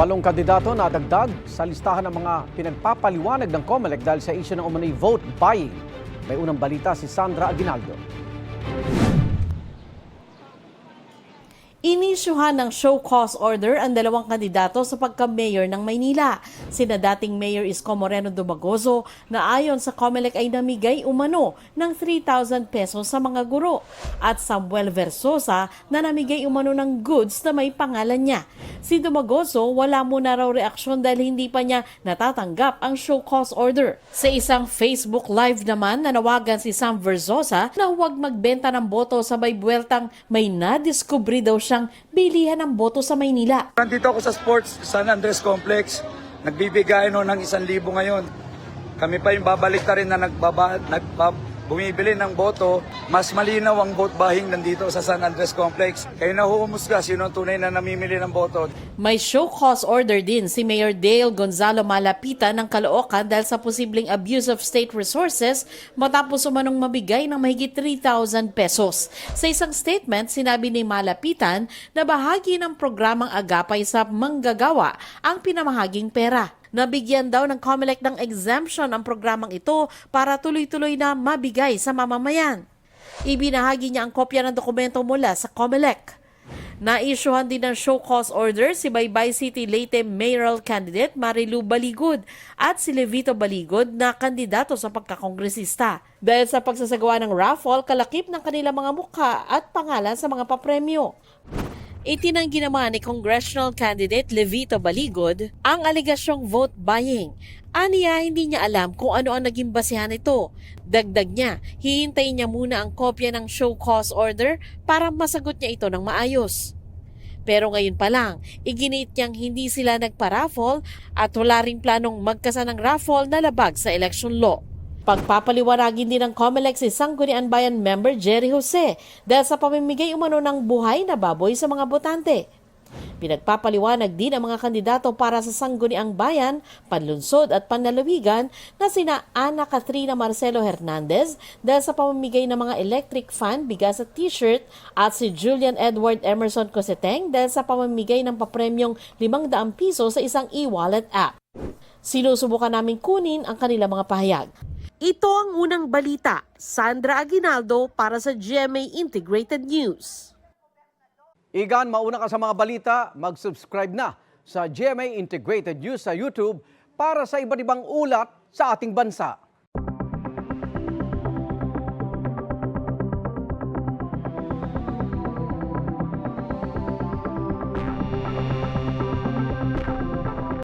8 kandidato na dagdag sa listahan ng mga pinagpapaliwanag ng COMELEC dahil sa issue ng umano'y vote buying. May unang balita si Sandra Aguinaldo. Inisyuhan ng show cause order ang 2 kandidato sa pagka-mayor ng Maynila. Sina dating Mayor Isko Moreno Dumagoso na ayon sa COMELEC ay namigay umano ng 3,000 pesos sa mga guro at Samuel Versosa na namigay umano ng goods na may pangalan niya. Si Dumagoso wala muna raw reaksyon dahil hindi pa niya natatanggap ang show cause order. Sa isang Facebook Live naman nanawagan si Sam Versosa na huwag magbenta ng boto sa may buweltang may nadiskubre daw siyang bilihan ng boto sa Maynila. Nandito ako sa Sports San Andres Complex. Nagbibigay ng 1,000 ngayon. Kami pa yung babalik na rin na bumibili ng boto. Mas malinaw ang vote buying nandito sa San Andres Complex. Kayo na humusga sino ang tunay na namimili ng boto. May show cause order din si Mayor Dale Gonzalo Malapitan ng Caloocan dahil sa posibleng abuse of state resources matapos umanong mabigay ng mahigit 3,000 pesos. Sa isang statement, sinabi ni Malapitan na bahagi ng programang agapay sa manggagawa ang pinamahaging pera. Nabigyan daw ng COMELEC ng exemption ang programang ito para tuloy-tuloy na mabigay sa mamamayan. Ibinahagi niya ang kopya ng dokumento mula sa COMELEC. Naisyuhan din ng show cause order si Baybay City Leyte mayoral candidate Marilu Baligod at si Levito Baligod na kandidato sa pagkakongresista. Dahil sa pagsasagawa ng raffle, kalakip ng kanilang mga mukha at pangalan sa mga papremyo. Itinanggi naman ni congressional candidate Levito Baligod ang aligasyong vote buying. Aniya, hindi niya alam kung ano ang naging basehan nito. Dagdag niya, hihintayin niya muna ang kopya ng show cause order para masagot niya ito ng maayos. Pero ngayon pa lang, iginiit niyang hindi sila nagpa-raffle at wala ring planong magkasa ng raffle na labag sa election law. Pagpapaliwanagin din ng COMELEC si Sangguniang Bayan member Jerry Jose dahil sa pamimigay umano ng buhay na baboy sa mga botante. Pinagpapaliwanag din ang mga kandidato para sa Sangguniang Bayan, Panlunsod at Panlalawigan na sina Ana Katrina Marcelo Hernandez dahil sa pamimigay ng mga electric fan, bigas at t-shirt at si Julian Edward Emerson Coseteng dahil sa pamimigay ng papremyong 500 piso sa isang e-wallet app. Sinusubukan namin kunin ang kanilang mga pahayag. Ito ang unang balita. Sandra Aguinaldo para sa GMA Integrated News. Igan, mauna ka sa mga balita, mag-subscribe na sa GMA Integrated News sa YouTube para sa iba't ibang ulat sa ating bansa.